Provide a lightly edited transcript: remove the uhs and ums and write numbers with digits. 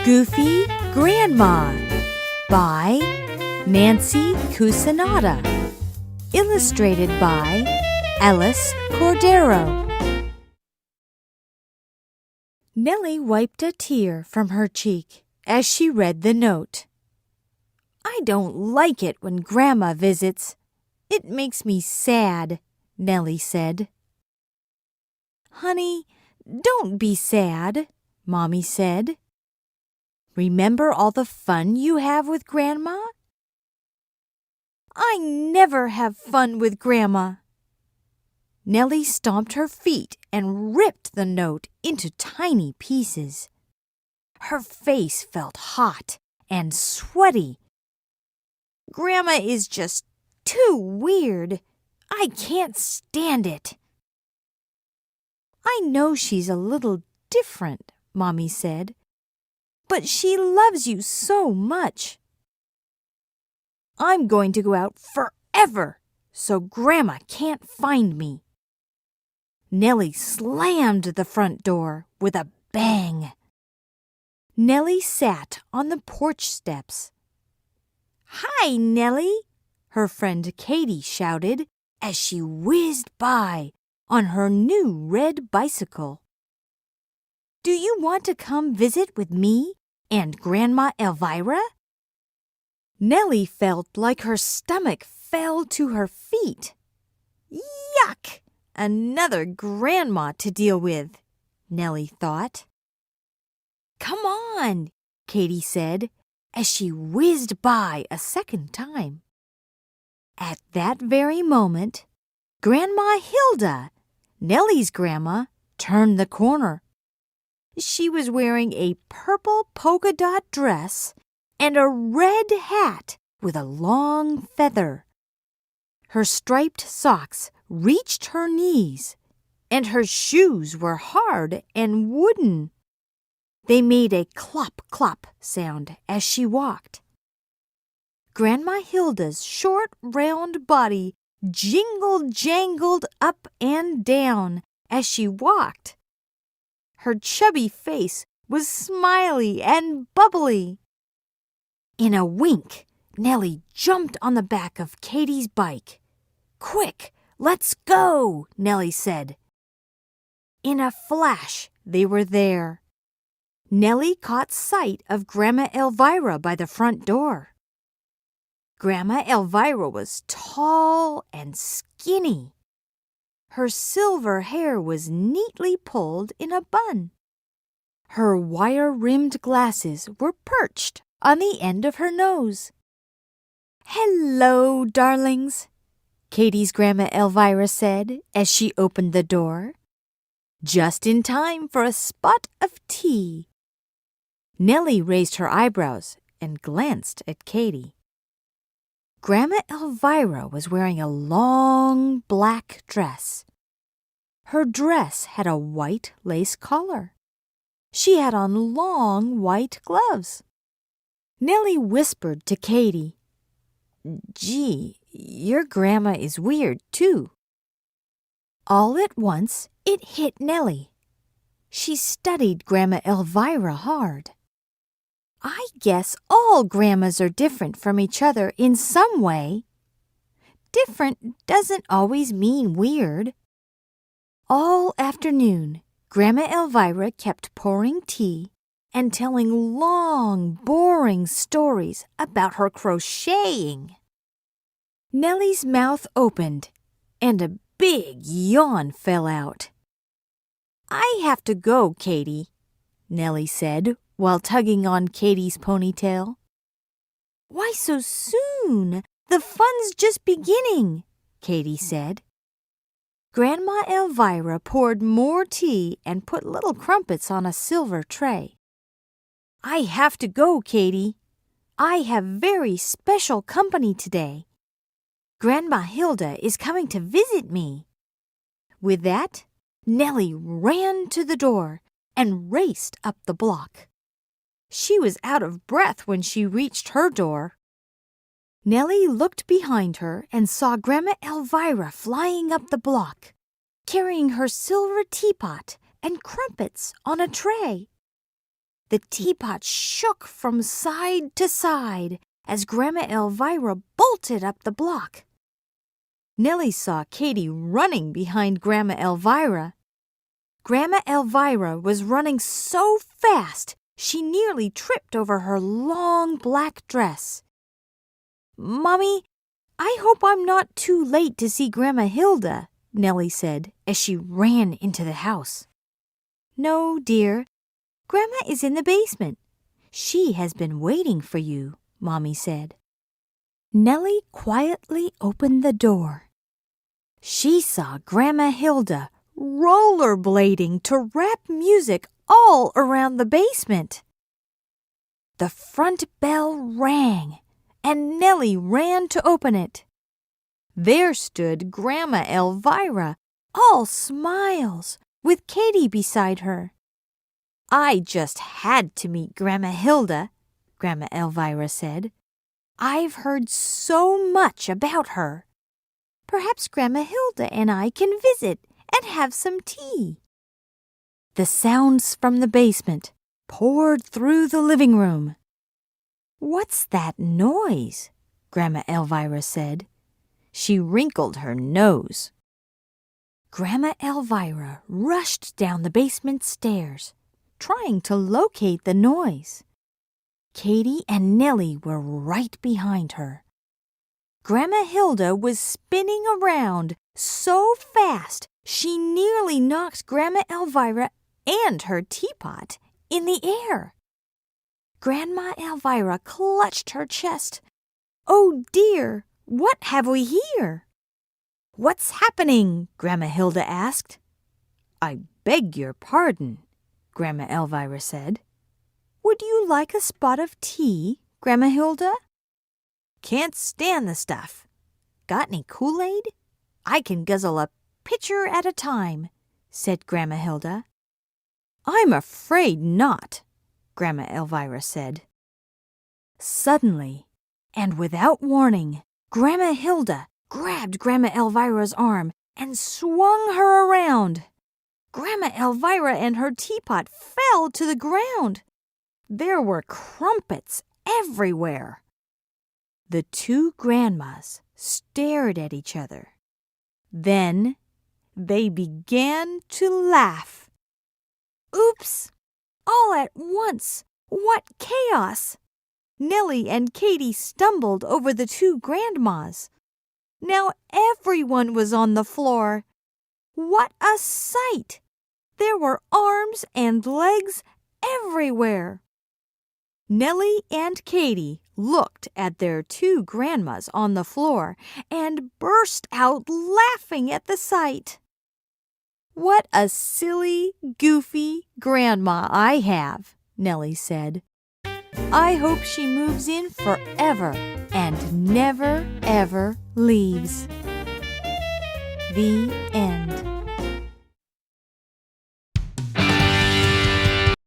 Goofy Grandma by Nancy Cusinata. Illustrated by Alice Cordero. Nellie wiped a tear from her cheek as she read the note. "I don't like it when Grandma visits. It makes me sad," Nellie said. "Honey, don't be sad," Mommy said. "Remember all the fun you have with Grandma?" "I never have fun with Grandma." Nellie stomped her feet and ripped the note into tiny pieces. Her face felt hot and sweaty. "Grandma is just too weird. I can't stand it." "I know she's a little different," Mommy said, "but she loves you so much." "I'm going to go out forever so Grandma can't find me." Nellie slammed the front door with a bang. Nellie sat on the porch steps. "Hi, Nellie," her friend Katie shouted as she whizzed by on her new red bicycle. "Do you want to come visit with me and Grandma Elvira?" Nellie felt like her stomach fell to her feet. "Yuck! Another Grandma to deal with," Nellie thought. "Come on," Katie said as she whizzed by a second time. At that very moment, Grandma Hilda, Nellie's grandma, turned the corner. She was wearing a purple polka dot dress and a red hat with a long feather. Her striped socks reached her knees, and her shoes were hard and wooden. They made a clop-clop sound as she walked. Grandma Hilda's short, round body jingled-jangled up and down as she walked. Her chubby face was smiley and bubbly. In a wink, Nellie jumped on the back of Katie's bike. "Quick, let's go," Nellie said. In a flash, they were there. Nellie caught sight of Grandma Elvira by the front door. Grandma Elvira was tall and skinny. Her silver hair was neatly pulled in a bun. Her wire-rimmed glasses were perched on the end of her nose. "Hello, darlings," Katie's Grandma Elvira said as she opened the door. "Just in time for a spot of tea." Nellie raised her eyebrows and glanced at Katie. Grandma Elvira was wearing a long black dress. Her dress had a white lace collar. She had on long white gloves. Nellie whispered to Katie, "Gee, your grandma is weird, too." All at once, it hit Nellie. She studied Grandma Elvira hard. "I guess all grandmas are different from each other in some way. Different doesn't always mean weird." All afternoon, Grandma Elvira kept pouring tea and telling long, boring stories about her crocheting. Nellie's mouth opened, and a big yawn fell out. "I have to go, Katie," Nellie said, while tugging on Katie's ponytail. "Why so soon? The fun's just beginning," Katie said. Grandma Elvira poured more tea and put little crumpets on a silver tray. "I have to go, Katie. I have very special company today. Grandma Hilda is coming to visit me." With that, Nellie ran to the door and raced up the block. She was out of breath when she reached her door. Nellie looked behind her and saw Grandma Elvira flying up the block, carrying her silver teapot and crumpets on a tray. The teapot shook from side to side as Grandma Elvira bolted up the block. Nellie saw Katy running behind Grandma Elvira. Grandma Elvira was running so fast she nearly tripped over her long black dress. "Mommy, I hope I'm not too late to see Grandma Hilda," Nellie said as she ran into the house. "No, dear. Grandma is in the basement. She has been waiting for you," Mommy said. Nellie quietly opened the door. She saw Grandma Hilda rollerblading to rap music all around the basement. The front bell rang, and Nellie ran to open it. There stood Grandma Elvira, all smiles, with Katy beside her. "I just had to meet Grandma Hilda," Grandma Elvira said. "I've heard so much about her. Perhaps Grandma Hilda and I can visit and have some tea." The sounds from the basement poured through the living room. "What's that noise?" Grandma Elvira said. She wrinkled her nose. Grandma Elvira rushed down the basement stairs, trying to locate the noise. Katy and Nellie were right behind her. Grandma Hilda was spinning around so fast she nearly knocked Grandma Elvira and her teapot in the air. Grandma Elvira clutched her chest. "Oh dear, what have we here?" "What's happening?" Grandma Hilda asked. "I beg your pardon," Grandma Elvira said. "Would you like a spot of tea, Grandma Hilda?" "Can't stand the stuff. Got any Kool-Aid? I can guzzle a pitcher at a time," said Grandma Hilda. "I'm afraid not," Grandma Elvira said. Suddenly, and without warning, Grandma Hilda grabbed Grandma Elvira's arm and swung her around. Grandma Elvira and her teapot fell to the ground. There were crumpets everywhere. The two grandmas stared at each other. Then they began to laugh. "Oops! All at once! What chaos!" Nellie and Katy stumbled over the two grandmas. Now everyone was on the floor. What a sight! There were arms and legs everywhere. Nellie and Katy looked at their two grandmas on the floor and burst out laughing at the sight. "What a silly, goofy grandma I have," Nellie said. "I hope she moves in forever and never, ever leaves." The end.